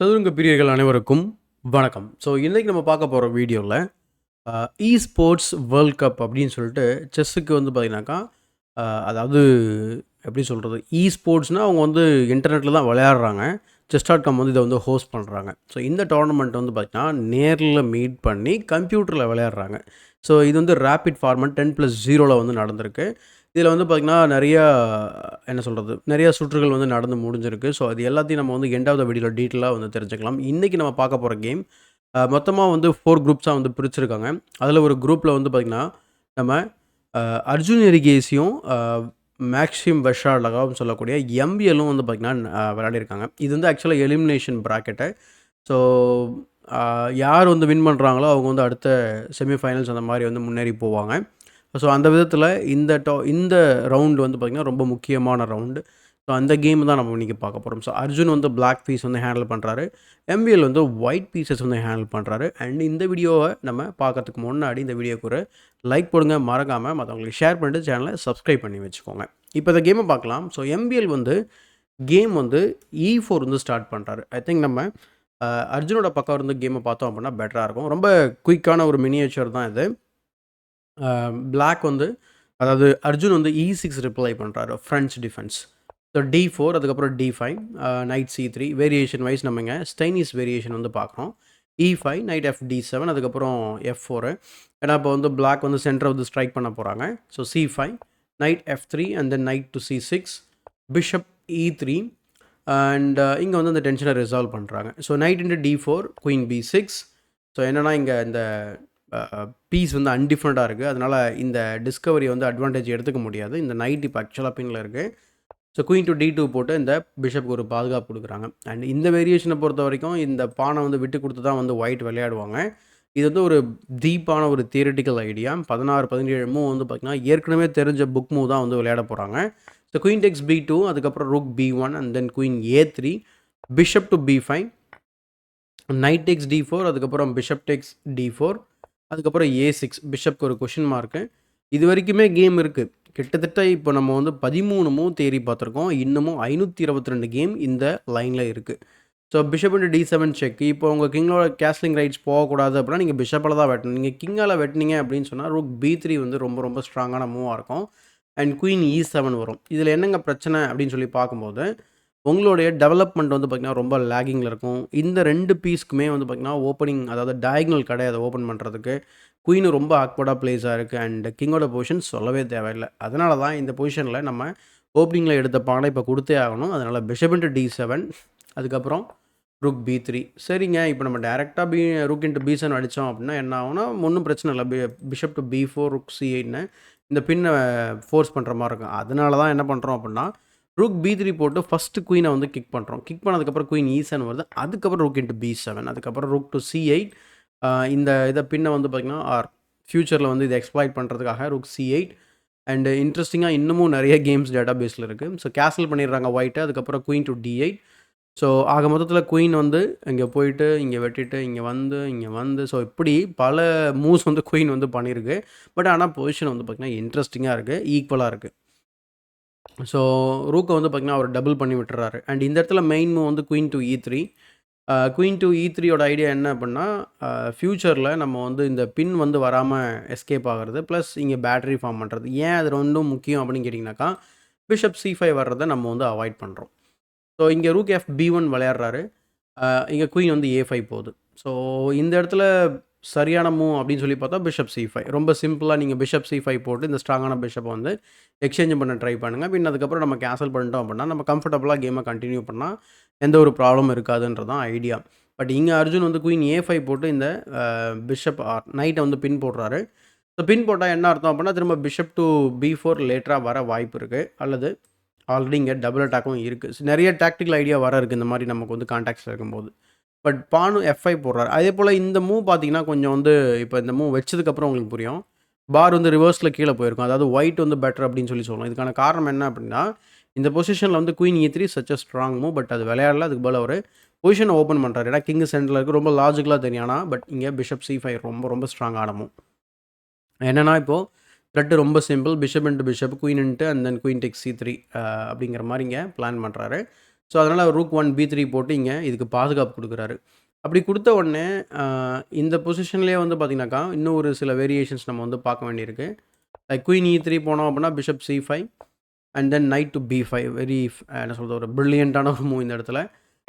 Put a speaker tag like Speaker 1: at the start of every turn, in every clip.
Speaker 1: சதுரங்க பிரியர்கள் அனைவருக்கும் வணக்கம். ஸோ இன்றைக்கி நம்ம பார்க்க போகிற வீடியோவில் ஸ்போர்ட்ஸ் வேர்ல்ட் கப் அப்படின்னு சொல்லிட்டு செஸ்ஸுக்கு வந்து பார்த்திங்கனாக்கா அதாவது எப்படி சொல்கிறது, ஸ்போர்ட்ஸ்னால் அவங்க வந்து இன்டர்நெட்டில் தான் விளையாடுறாங்க. Chess.com வந்து இதை வந்து ஹோஸ்ட் பண்ணுறாங்க. ஸோ இந்த டோர்னமெண்ட் வந்து பார்த்திங்கன்னா நேரில் மீட் பண்ணி கம்ப்யூட்டரில் விளையாடுறாங்க. ஸோ இது வந்து ரேபிட் ஃபார்மட் 10+0 வந்து நடந்திருக்கு. இதில் வந்து பார்த்திங்கன்னா என்ன சொல்கிறது, நிறையா சுற்றுகள் வந்து நடந்து முடிஞ்சிருக்கு. ஸோ அது எல்லாத்தையும் நம்ம வந்து எண்ட் ஆஃப் த வீடியோவில் டீட்டெயிலாக வந்து தெரிஞ்சுக்கலாம். இன்றைக்கி நம்ம பார்க்க போகிற கேம் மொத்தமாக வந்து 4 குரூப்ஸாக வந்து பிரிச்சிருக்காங்க. அதில் ஒரு குரூப்பில் வந்து பார்த்திங்கன்னா நம்ம அர்ஜுன் எரிகேசியும் மேக்ஸிம் வெஷாலகாவும் சொல்லக்கூடிய எம்பிஎல்லும் வந்து பார்த்திங்கன்னா விளையாடிருக்காங்க. இது வந்து ஆக்சுவலாக எலிமினேஷன் ப்ராக்கெட்டு. ஸோ யார் வந்து வின் பண்ணுறாங்களோ அவங்க வந்து அடுத்த செமிஃபைனல்ஸ் அந்த மாதிரி வந்து முன்னேறி போவாங்க. ஸோ அந்த விதத்தில் இந்த ரவுண்டு வந்து பார்த்திங்கன்னா ரொம்ப முக்கியமான ரவுண்டு. ஸோ அந்த கேம் தான் நம்ம இன்றைக்கி பார்க்க போகிறோம். ஸோ அர்ஜுன் வந்து பிளாக் பீஸ் வந்து ஹேண்டில் பண்ணுறாரு, எம்பிஎல் வந்து ஒயிட் பீசஸ் வந்து ஹேண்டில் பண்ணுறாரு. அண்ட் இந்த வீடியோவை நம்ம பார்க்கறதுக்கு முன்னாடி இந்த வீடியோக்கு ஒரு லைக் போடுங்க, மறக்காமல் மற்றவங்களுக்கு ஷேர் பண்ணிட்டு சேனலை சப்ஸ்கிரைப் பண்ணி வச்சுக்கோங்க. இப்போ இந்த கேமை பார்க்கலாம். ஸோ எம்பிஎல் வந்து கேம் வந்து E4 வந்து ஸ்டார்ட் பண்ணுறாரு. ஐ திங்க் நம்ம அர்ஜுனோட பக்கம் இருந்து கேமை பார்த்தோம் அப்படின்னா பெட்டராக இருக்கும். ரொம்ப குயிக்கான ஒரு மினியேச்சர் தான் இது. பிளாக் வந்து அதாவது அர்ஜுன் வந்து E6 ரிப்ளை பண்ணுறாரு, ஃப்ரெஞ்ச் டிஃபென்ஸ். ஸோ D4 அதுக்கப்புறம் D5, knight C3 variation wise நம்மங்க ஸ்டைனிஸ் வேரியேஷன் வந்து பார்க்குறோம். E5 நைட் FD7 அதுக்கப்புறம் F4. ஏன்னா இப்போ வந்து பிளாக் வந்து சென்டரை வந்து ஸ்ட்ரைக் பண்ண போகிறாங்க. So C5 night F3 and then knight to C6 bishop E3 and இங்கே வந்து அந்த டென்ஷனை ரிசால்வ் பண்ணுறாங்க. So night into D4 queen B6. So என்னென்னா இங்கே இந்த பீஸ் வந்து அன்டிஃபரெண்ட்டாக இருக்குது. அதனால் இந்த டிஸ்கவரியை வந்து அட்வான்டேஜ் எடுத்துக்க முடியாது. இந்த நைட் இப்போ ஆக்சுவலாக பின்னில் இருக்குது. ஸோ குயின் டு D2 போட்டு இந்த பிஷப்புக்கு ஒரு பாதுகாப்பு கொடுக்குறாங்க. அண்ட் இந்த வேரியேஷனை பொறுத்த வரைக்கும் இந்த பானை வந்து விட்டு கொடுத்து தான் வந்து ஒயிட் விளையாடுவாங்க. இது வந்து ஒரு டீப்பான ஒரு தியரிட்டிக்கல் ஐடியா. 16-17 மூவ் வந்து பார்த்திங்கன்னா ஏற்கனவே தெரிஞ்ச புக் மூவ் தான் வந்து விளையாட போகிறாங்க. ஸோ குயின் டெக்ஸ் B2 அதுக்கப்புறம் rook B1 and then queen A3 bishop to B5 night Tex D4 அதுக்கப்புறம் பிஷப் டெக்ஸ் D4 அதுக்கப்புறம் A6 பிஷப்க்கு ஒரு கொஷின் மார்க்கு. இது வரைக்குமே கேம் இருக்குது. கிட்டத்தட்ட இப்போ நம்ம வந்து 13 மூவ் தேரி பார்த்துருக்கோம். இன்னமும் 522 கேம் இந்த லைனில் இருக்குது. So bishop into D7 check. இப்போ உங்கள் கிங்கோட கேஸ்லிங் ரைட்ஸ் போகக்கூடாது அப்படின்னா நீங்கள் பிஷப்பில் தான் வெட்டணும். நீங்கள் கிங்கால் வெட்டினீங்க அப்படின்னு சொன்னால் ரூக் B3 வந்து ரொம்ப ரொம்ப ஸ்ட்ராங்கான மூவாக இருக்கும். அண்ட் குயின் E7 வரும். இதில் என்னங்க பிரச்சனை அப்படின்னு சொல்லி பார்க்கும்போது உங்களுடைய டெவலப்மெண்ட் வந்து பார்த்திங்கன்னா ரொம்ப லேகிங்கில் இருக்கும். இந்த 2 பீஸ்க்குமே வந்து பார்த்திங்கன்னா ஓப்பனிங் அதாவது டயக்னல் கிடையாது ஓப்பன் பண்ணுறதுக்கு. குயின் ரொம்ப ஆக்வர்டாக பிளேஸாக இருக்குது. அண்ட் கிங்கோட பொசிஷன் சொல்லவே தேவையில்லை. அதனால தான் இந்த பொசிஷனில் நம்ம ஓப்பனிங்கில் எடுத்த பானை இப்போ கொடுத்தே ஆகணும். அதனால் பிஷப் இன்ட்டு D7 அதுக்கப்புறம் ரூக் B3. சரிங்க, இப்போ நம்ம டேரெக்டாக ரூக் இன்ட்டு B7 அடித்தோம் அப்படின்னா என்ன ஆகும்னா ஒன்றும் பிரச்சனை இல்லை. பிஷப் டு B4 ரூக் C8ன்னு இந்த பின்னை ஃபோர்ஸ் பண்ணுற மாதிரி இருக்கும். அதனால தான் என்ன பண்ணுறோம் அப்படின்னா ரூக் B3 போட்டு ஃபஸ்ட்டு குயினை வந்து கிக் பண்ணுறோம். கிக் பண்ணதுக்கப்புறம் குயின் E7 வருது. அதுக்கப்புறம் ரூக் இன்ட்டு B7 அதுக்கப்புறம் ரூக் டு C8. இந்த இதை பின்னை வந்து பார்த்திங்கன்னா ஃப்யூச்சரில் வந்து இதை எக்ஸ்ப்ளாய்ட் பண்ணுறதுக்காக ரூக் C8. அண்டு இன்ட்ரெஸ்டிங்காக இன்னமும் நிறைய கேம்ஸ் டேட்டா பேஸில் இருக்குது. ஸோ கேன்சல் பண்ணிடுறாங்க ஒயிட்டு. அதுக்கப்புறம் குயின் டு D8. ஸோ ஆக மொத்தத்தில் குயின் வந்து இங்கே போயிட்டு இங்கே வெட்டிட்டு இங்கே வந்து ஸோ இப்படி பல மூவ்ஸ் வந்து குயின் வந்து பண்ணியிருக்கு. பட் ஆனால் பொசிஷன் வந்து பார்த்திங்கன்னா இன்ட்ரெஸ்டிங்காக இருக்குது, ஈக்குவலாக இருக்குது. ஸோ ரூக்கை வந்து பார்த்திங்கன்னா அவர் டபுள் பண்ணி விட்டுறாரு. அண்ட் இந்த இடத்துல மெயின் மூவ் வந்து queen to E3. Queen to E3யோட ஐடியா என்ன அப்படின்னா ஃப்யூச்சரில் நம்ம வந்து இந்த பின் வந்து வராமல் எஸ்கேப் ஆகிறது ப்ளஸ் இங்கே பேட்டரி ஃபார்ம் பண்ணுறது. ஏன் அது ரெண்டும் முக்கியம் அப்படின்னு கேட்டிங்கனாக்கா பிஷப் C5 வர்றதை நம்ம வந்து அவாய்ட் பண்ணுறோம். ஸோ இங்கே ரூக் FB1 விளையாடுறாரு. இங்கே குயின் வந்து A5 போகுது. ஸோ இந்த இடத்துல சரியான மூவ் அப்படின்னு சொல்லி பார்த்தா பிஷப் C5. ரொம்ப சிம்பிளாக நீங்கள் பிஷப் C5 போட்டு இந்த ஸ்ட்ராங்கான பிஷப்பை வந்து எக்ஸ்சேஞ்ச் பண்ண ட்ரை பண்ணுங்கள். பின் அதுக்கப்புறம் நம்ம கேன்சல் பண்ணிட்டோம் அப்படின்னா நம்ம கம்ஃபர்டபுளாக கேமை கண்டினியூ பண்ணால் எந்த ஒரு ப்ராப்ளமும் இருக்காதுன்றது தான் ஐடியா. பட் இங்கே அர்ஜுன் வந்து குயின் A5 போட்டு இந்த பிஷப் நைட்டை வந்து பின் போடுறாரு. ஸோ பின் போட்டால் என்ன அர்த்தம் அப்படின்னா திரும்ப பிஷப் டு B4 லேட்டராக வர வாய்ப்பு இருக்குது. அல்லது ஆல்ரெடி இங்கே டபுள் அட்டாக்கும் இருக்குது. நிறைய டாக்டிக்கல் ஐடியா வர இருக்குது இந்த மாதிரி நமக்கு வந்து கான்டாக்ட்ஸில் இருக்கும்போது. பட் பானு F5 போடுறாரு. அதே போல் இந்த மூவ் பார்த்தீங்கன்னா கொஞ்சம் வந்து இப்போ இந்த மூவ் வச்சதுக்கப்புறம் உங்களுக்கு புரியும். பார் வந்து ரிவர்ஸில் கீழே போயிருக்கும். அதாவது ஒயிட் வந்து பெட்டர் அப்படின்னு சொல்லலாம். இதுக்கான காரணம் என்ன அப்படின்னா இந்த பொசிஷனில் வந்து queen E3 such a strong move. But அது விளையாடல. அதுக்கு போல் ஒரு பொசிஷனை ஓப்பன் பண்ணுறாரு. ஏன்னா கிங் சென்டரில் இருக்குது. ரொம்ப லாஜிக்கலாக தெரியும். ஆனால் பட் இங்கே பிஷப் C5 ரொம்ப ரொம்ப ஸ்ட்ராங்கான மூவ். என்னென்னா இப்போது த்ரெட்டு ரொம்ப simple. Bishop into bishop queen into and then queen Tex C3 அப்படிங்கிற மாதிரி இங்கே பிளான் பண்ணுறாரு. ஸோ அதனால் ரூக் 1 B3 போட்டு இங்கே இதுக்கு பாதுகாப்பு கொடுக்குறாரு. அப்படி கொடுத்த உடனே இந்த பொசிஷன்லேயே வந்து பார்த்திங்கனாக்கா இன்னும் ஒரு சில வேரியேஷன்ஸ் நம்ம வந்து பார்க்க வேண்டியிருக்கு. லைக் குயின் E3 போனோம் அப்படின்னா bishop C5 and then knight to B5. Very என்ன சொல்கிறது, ஒரு ப்ரில்லியண்ட்டான ஒரு மூவ் இந்த இடத்துல.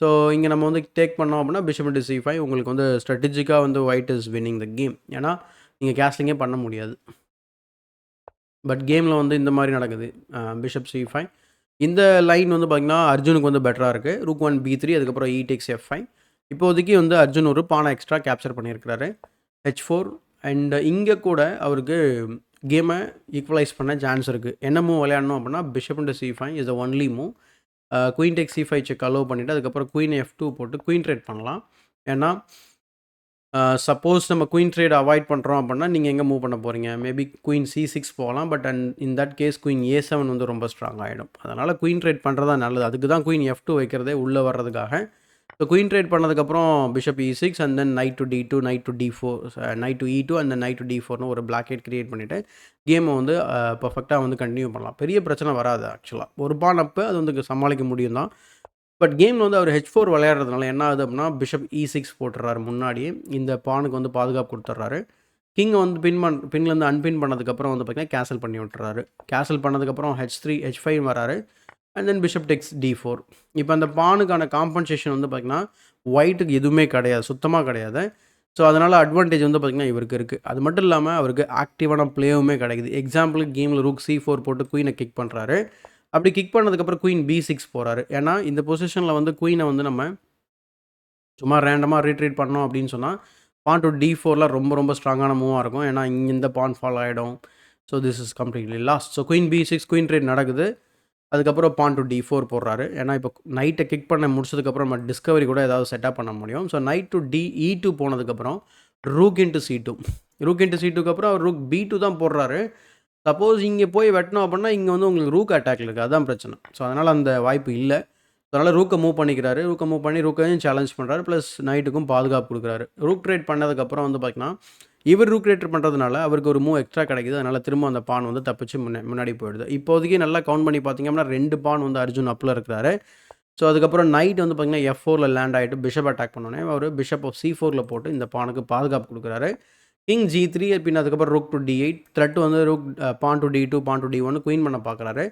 Speaker 1: ஸோ இங்கே நம்ம வந்து டேக் பண்ணோம் அப்படின்னா பிஷப் இன்டு C5 உங்களுக்கு வந்து ஸ்ட்ராட்டஜிக்காக வந்து white is winning the game. ஏன்னா நீங்கள் கேஸ்லிங்கே பண்ண முடியாது. பட் கேமில் வந்து இந்த மாதிரி நடக்குது. பிஷப் C5 இந்த லைன் வந்து பார்த்திங்கன்னா அர்ஜுனுக்கு வந்து பெட்டராக இருக்குது. ரூக் 1 B3 அதுக்கப்புறம் E takes F5. இப்போதைக்கு வந்து அர்ஜுன் ஒரு பானை எக்ஸ்ட்ரா கேப்சர் பண்ணியிருக்கிறாரு. H4 அண்ட் இங்கே கூட அவருக்கு கேமை ஈக்குவலைஸ் பண்ண சான்ஸ் இருக்குது. என்ன மூவ் விளையாடணும் அப்படின்னா bishop into C5 is the only move. Queen take C5 check allow பண்ணிவிட்டு அதுக்கப்புறம் குயின் F2 போட்டு குயின் ட்ரேட் பண்ணலாம். ஏன்னா சப்போஸ் நம்ம குயின் ட்ரேட் அவாய்ட் பண்ணுறோம் அப்படின்னா நீங்கள் எங்கே மூவ் பண்ண போகிறீங்க? மேபி குயின் C6 போகலாம். But in that case queen A7 வந்து ரொம்ப ஸ்ட்ராங் ஆகிடும். அதனால் குயின் ட்ரேட் பண்ணுறது தான் நல்லது. அதுக்கு தான் குயின் F2 வைக்கிறதே உள்ளே வர்றதுக்காக. ஸோ குயின் ட்ரேட் பண்ணதுக்கப்புறம் bishop E6 and then knight to D2, knight to D4, knight to E2 and then knight to D4னு ஒரு பிளாக்கெட் கிரியேட் பண்ணிவிட்டு கேமை வந்து பர்ஃபெக்டாக வந்து கண்டினியூ பண்ணலாம். பெரிய பிரச்சனை வராது ஆக்சுவலாக. ஒரு பான் அப்போ அது வந்து சமாளிக்க முடியும் தான். பட் கேமில் வந்து அவர் H4 விளையாடுறதுனால என்ன ஆகுது அப்படின்னா பிஷப் E6 போட்டுறாரு முன்னாடியே. இந்த பானுக்கு வந்து பாதுகாப்பு கொடுத்துட்றாரு. கிங்கை வந்து பின்லேருந்து அன்பின் பண்ணதுக்கப்புறம் வந்து பார்த்திங்கன்னா கேன்சல் பண்ணி விட்டுறாரு. கேன்சல் பண்ணதுக்கப்புறம் H3, H5 வராரு. And then bishop Tex D4. இப்போ அந்த பானுக்கான காம்பன்சேஷன் வந்து பார்த்திங்கன்னா ஒயிட்டுக்கு எதுவுமே கிடையாது, சுத்தமாக கிடையாது. ஸோ அதனால் அட்வான்டேஜ் வந்து பார்த்திங்கன்னா இவருக்கு இருக்குது. அது மட்டும் இல்லாமல் அவருக்கு ஆக்டிவான ப்ளேவுமே கிடைக்குது. எக்ஸாம்பிளுக்கு கேமில் ரூக் C4 போட்டு குயினை கிக் பண்ணுறாரு. அப்படி கிக் பண்ணதுக்கப்புறம் குயின் B6 போகிறாரு. ஏன்னா இந்த பொசிஷனில் வந்து குயினை வந்து நம்ம சும்மா ரேண்டமாக ரீட்ரீட் பண்ணோம் அப்படின்னு சொன்னால் பான் டு D4லாம் ரொம்ப ரொம்ப ஸ்ட்ராங்கான மூவாக இருக்கும். ஏன்னா இங்கே இந்த பான் ஃபால் ஆகிடும். So this is completely last. So queen B6 queen trade நடக்குது. அதுக்கப்புறம் பான் டு D4 போடுறாரு. ஏன்னா இப்போ நைட்டை கிக் பண்ண முடிச்சதுக்கப்புறம் நம்ம டிஸ்கவரி கூட ஏதாவது செட்டப் பண்ண முடியும். ஸோ நைட் டு E2 போனதுக்கப்புறம் rook into C2. Rook into C2க்கு அப்புறம் அவர் ரூக் B2 தான் போடுறாரு. சப்போஸ் இங்கே போய் வெட்டணும் அப்படின்னா இங்கே வந்து உங்களுக்கு ரூக் அட்டாக்ல இருக்குது. அதுதான் பிரச்சனை. ஸோ அதனால் அந்த வாய்ப்பு இல்லை. அதனால் ரூக்கை மூவ் பண்ணிக்கிறாரு. ரூக்கை மூவ் பண்ணி ரூக்கையும் சேலஞ்ச் பண்ணுறாரு. ப்ளஸ் நைட்டுக்கும் பாதுகாப்பு கொடுக்குறாரு. ரூக் ட்ரேட் பண்ணதுக்கப்புறம் வந்து பார்த்திங்கன்னா இவர் ரூக் ட்ரேட் பண்ணுறதுனால அவருக்கு ஒரு மூவ் எக்ஸ்ட்ரா கிடைக்குது. அதனால் திரும்ப அந்த பான் வந்து தப்பிச்சு முன்னாடி போயிடுது. இப்போதைக்கு நல்லா கவுண்ட் பண்ணி பார்த்திங்க அப்படின்னா 2 பான் வந்து அர்ஜுன் அப்பில் இருக்கிறாரு. ஸோ அதுக்கப்புறம் நைட் வந்து பார்த்திங்கன்னா F4ல் லேண்ட் ஆகிட்டு பிஷப் அட்டாக் பண்ணோன்னே அவர் பிஷப் ஆஃப் C4ல் போட்டு இந்த பானுக்கு பாதுகாப்பு கொடுக்குறாரு. கிங் G3 பின் அதுக்கப்புறம் ரூக் டு D8. த்ரெட் வந்து rook pawn to D2, pawn to D1 queen பண்ண பார்க்குறாரு.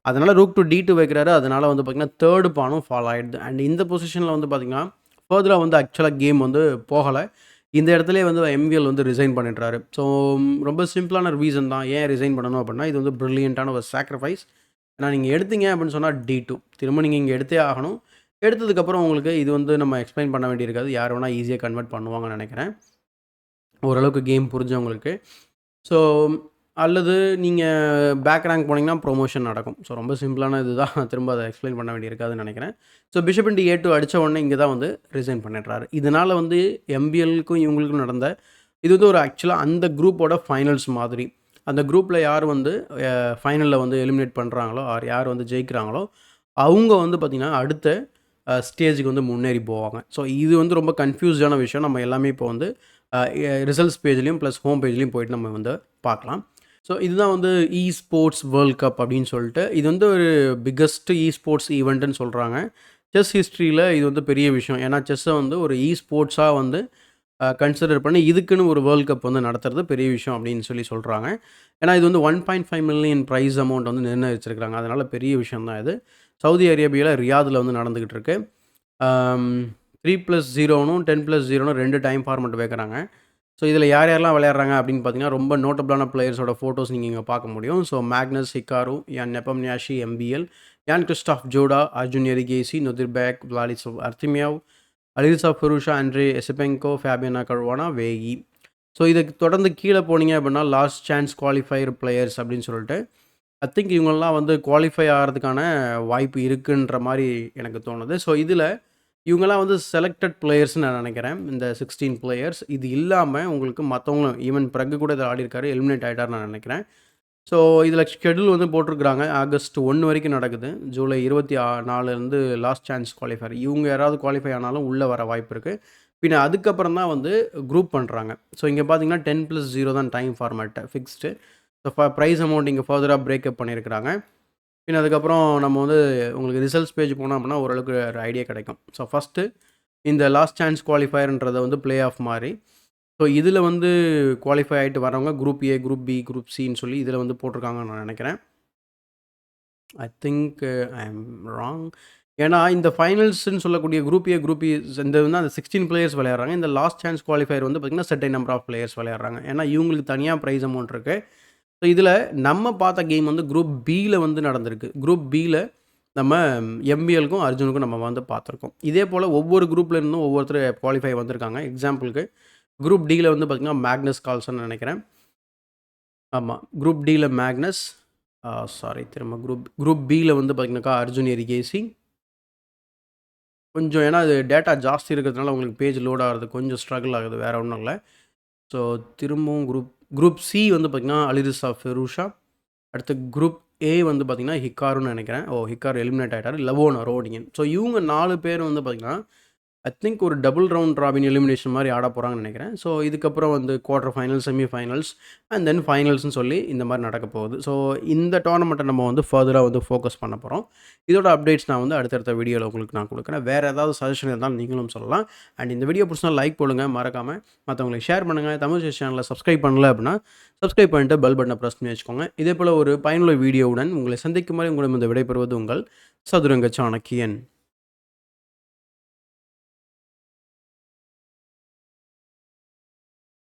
Speaker 1: அதனால் ரூக் டு D2 வைக்கிறாரு. அதனால் வந்து பார்த்திங்கன்னா தேர்டு பானும் ஃபால் ஆகிடுது. அண்ட் இந்த பொசிஷனில் வந்து பார்த்திங்கன்னா ஃபர்தராக வந்து ஆக்சுவலாக கேம் வந்து போகலை. இந்த இடத்துலேயே வந்து MVL வந்து ரிசைன் பண்ணிடுறாரு. ஸோ ரொம்ப சிம்பிளான ரீசன் தான் ஏன் ரிசைன் பண்ணணும் அப்படின்னா இது வந்து ப்ரில்லியண்ட்டான ஒரு சாக்ரிஃபைஸ். ஏன்னா நீங்கள் எடுத்தீங்க அப்படின்னு சொன்னால் D2 திரும்ப நீங்கள் இங்கே எடுத்தே ஆகணும். எடுத்ததுக்கப்புறம் உங்களுக்கு இது வந்து நம்ம எக்ஸ்பிளைன் பண்ண வேண்டியிருக்காது. யார் வேணால் ஈஸியாக கன்வெர்ட் பண்ணுவாங்கன்னு நினைக்கிறேன், ஓரளவுக்கு கேம் புரிஞ்சவங்களுக்கு. ஸோ அல்லது நீங்கள் பேக் ரேங்க் போனீங்கன்னா ப்ரொமோஷன் நடக்கும். ஸோ ரொம்ப சிம்பிளான இது தான், திரும்ப அதை எக்ஸ்பிளைன் பண்ண வேண்டியிருக்காதுன்னு நினைக்கிறேன். ஸோ பிஷப் இன்டு A2 அடித்த உடனே இங்கே தான் வந்து ரிசைன் பண்ணிடுறாரு. இதனால் வந்து MBLக்கும் இவங்களுக்கும் நடந்த இது வந்து ஒரு ஆக்சுவலாக அந்த குரூப்போட ஃபைனல்ஸ் மாதிரி. அந்த குரூப்பில் யார் வந்து ஃபைனலில் வந்து எலிமினேட் பண்ணுறாங்களோ ஆர் யார் வந்து ஜெயிக்கிறாங்களோ அவங்க வந்து பார்த்திங்கன்னா அடுத்த ஸ்டேஜுக்கு வந்து முன்னேறி போவாங்க. ஸோ இது வந்து ரொம்ப கன்ஃபியூஸ்டான விஷயம். நம்ம எல்லாமே இப்போ வந்து ரிசல்ட்ஸ் பேஜ்லேயும் ப்ளஸ் ஹோம் பேஜ்லேயும் போயிட்டு நம்ம வந்து பார்க்கலாம். ஸோ இதுதான் வந்து ஸ்போர்ட்ஸ் வேர்ல்ட் கப் அப்படின்னு சொல்லிட்டு இது வந்து ஒரு பிக்கஸ்ட்டு ஸ்போர்ட்ஸ் ஈவெண்ட்டுன்னு சொல்கிறாங்க. செஸ் ஹிஸ்ட்ரியில் இது வந்து பெரிய விஷயம். ஏன்னா செஸ்ஸை வந்து ஒரு ஸ்போர்ட்ஸாக வந்து கன்சிடர் பண்ணி இதுக்குன்னு ஒரு வேர்ல்ட் கப் வந்து நடத்துறது பெரிய விஷயம் அப்படின்னு சொல்கிறாங்க. ஏன்னா இது வந்து 1.5 மில்லியன் ப்ரைஸ் அமௌண்ட் வந்து நிர்ணயிச்சிருக்கிறாங்க. அதனால் பெரிய விஷயம் தான் இது. சவுதி அரேபியாவில் ரியாதில் வந்து நடந்துக்கிட்டு இருக்கு. 3+0னும் 10+0னும் 2 டைம் ஃபார்மெட் வைக்கிறாங்க. ஸோ இதில் யார் யாரெல்லாம் விளையாடுறாங்க அப்படின்னு பார்த்தீங்கன்னா ரொம்ப நோட்டபிளான பிளேயர்ஸோட ஃபோட்டோஸ் நீங்கள் இங்கே பார்க்க முடியும். So Magnus Hikaru, Ian Nepomniachtchi MBL, Jan Krzysztof Duda, Arjun Erigaisi, Nodirbek, Vladislav Artemiev, Alireza Firouzja, Andrey Esipenko, Fabiano Caruana, வேகி. ஸோ இதுக்கு தொடர்ந்து கீழே போனீங்க அப்படின்னா லாஸ்ட் சான்ஸ் குவாலிஃபயர் பிளேயர்ஸ் அப்படின்னு சொல்லிட்டு ஐ திங்க் இவங்கெல்லாம் வந்து குவாலிஃபை ஆகிறதுக்கான வாய்ப்பு இருக்குன்ற மாதிரி எனக்கு தோணுது. ஸோ இதில் இவங்கெல்லாம் வந்து செலக்டட் பிளேயர்ஸ்னு நான் நினைக்கிறேன். இந்த 16 பிளேயர்ஸ் இது இல்லாமல் உங்களுக்கு மற்றவங்களும் ஈவன் பிரகு கூட இதில் ஆடிருக்காரு, எலிமினேட் ஆகிட்டார் நான் நினைக்கிறேன். ஸோ இதில் ஷெடியூல் வந்து போட்டிருக்கிறாங்க. ஆகஸ்ட் 1 வரைக்கும் நடக்குது. ஜூலை 24லேருந்து லாஸ்ட் சான்ஸ் குவாலிஃபயர். இவங்க யாராவது குவாலிஃபை ஆனாலும் உள்ளே வர வாய்ப்பு இருக்குது. பின்ன அதுக்கப்புறம் தான் வந்து குரூப் பண்ணுறாங்க. ஸோ இங்கே பார்த்தீங்கன்னா 10+0 தான் time format fixed. So prize amount இங்கே ஃபர்தராக பிரேக்கப் பண்ணியிருக்கிறாங்க. பின்ன அதுக்கப்புறம் நம்ம வந்து உங்களுக்கு ரிசல்ட்ஸ் பேஜ் போனோம் அப்படின்னா ஓரளவுக்கு ஒரு ஐடியா கிடைக்கும். ஸோ ஃபஸ்ட்டு இந்த லாஸ்ட் சான்ஸ் குவாலிஃபயர்ன்றத வந்து ப்ளே ஆஃப் மாதிரி. ஸோ இதில் வந்து குவாலிஃபை ஆகிட்டு வரவங்க group A, group B, group சின்னு சொல்லி இதில் வந்து போட்டிருக்காங்கன்னு நான் நினைக்கிறேன். I think I am wrong. ஏன்னா இந்த ஃபைனல்ஸ்ன்னு சொல்லக்கூடிய குரூப் ஏ, குரூப் பி இந்த வந்து அந்த 16 பிளேயர்ஸ் விளையாடுறாங்க. இந்த லாஸ்ட் சான்ஸ் குவாலிஃபயர் வந்து பார்த்திங்கன்னா செர்டைன் நம்பர் ஆஃப் பிளேயர்ஸ் விளையாடுறாங்க. ஏன்னா இவங்களுக்கு தனியாக ப்ரைஸ் அமௌண்ட் இருக்குது. ஸோ இதில் நம்ம பார்த்த கேம் வந்து குரூப் பியில் வந்து நடந்திருக்கு. குரூப் பியில் நம்ம எம்பிஎலுக்கும் அர்ஜுனுக்கும் நம்ம வந்து பார்த்துருக்கோம். இதே போல் ஒவ்வொரு குரூப்பில் இருந்தும் ஒவ்வொருத்தர் குவாலிஃபை வந்திருக்காங்க. எக்ஸாம்பிளுக்கு குரூப் டியில் வந்து பார்த்திங்கன்னா மேக்னஸ் கால்சன் நினைக்கிறேன். ஆமாம், குரூப் டியில் மேக்னஸ், திரும்ப குரூப் பியில் வந்து பார்த்திங்கனாக்கா அர்ஜுன் எரிகேசி. கொஞ்சம் ஏன்னா அது டேட்டா ஜாஸ்தி இருக்கிறதுனால உங்களுக்கு பேஜ் லோட் ஆகிறது கொஞ்சம் ஸ்ட்ரகிள் ஆகுது, வேறு ஒன்றும் இல்லை. ஸோ திரும்பவும் குரூப் சி வந்து பார்த்திங்கன்னா அலிரிசா ஃபெரூஷா. அடுத்து குரூப் ஏ வந்து பார்த்திங்கன்னா ஹிக்காருன்னு நினைக்கிறேன். ஹிக்கார் எலிமினேட் ஆகிட்டார். லவோன் அரோடியன். ஸோ இவங்க 4 பேர் வந்து பார்த்திங்கன்னா ஐ திங்க் ஒரு டபுள் ரவுண்ட் ராபின் எலிமினேஷன் மாதிரி ஆட போகிறாங்கன்னு நினைக்கிறேன். ஸோ இதுக்கப்புறம் வந்து quarterfinals, semifinals and then ஃபைனல்ஸ்னு சொல்லி இந்த மாதிரி நடக்க போகுது. ஸோ இந்த டோர்னமெண்ட்டை நம்ம வந்து ஃபர்தராக வந்து ஃபோக்கஸ் பண்ண போகிறோம். இதோட அப்டேட்ஸ் நான் வந்து அடுத்தடுத்த வீடியோவில் உங்களுக்கு நான் கொடுக்குறேன். வேறு ஏதாவது சஜஷன் இருந்தாலும் நீங்களும் சொல்லலாம். அண்ட் இந்த வீடியோ பிடிச்சா லைக் போடுங்க, மறக்காமல் மற்றவங்களுக்கு ஷேர் பண்ணுங்கள். தமிழ் சேனலில் சப்ஸ்கிரைப் பண்ணல அப்படின்னா சப்ஸ்கிரைப் பண்ணிட்டு பெல் பட்டனை ப்ரெஸ் பண்ணி வச்சுக்கோங்க. இதே போல் ஒரு பயனுள்ள வீடியோவுடன் உங்களை சந்திக்கும் வரை உங்களிடம் இந்த விடைபெறுவது உங்கள் சதுரங்க சாணக்கியன்.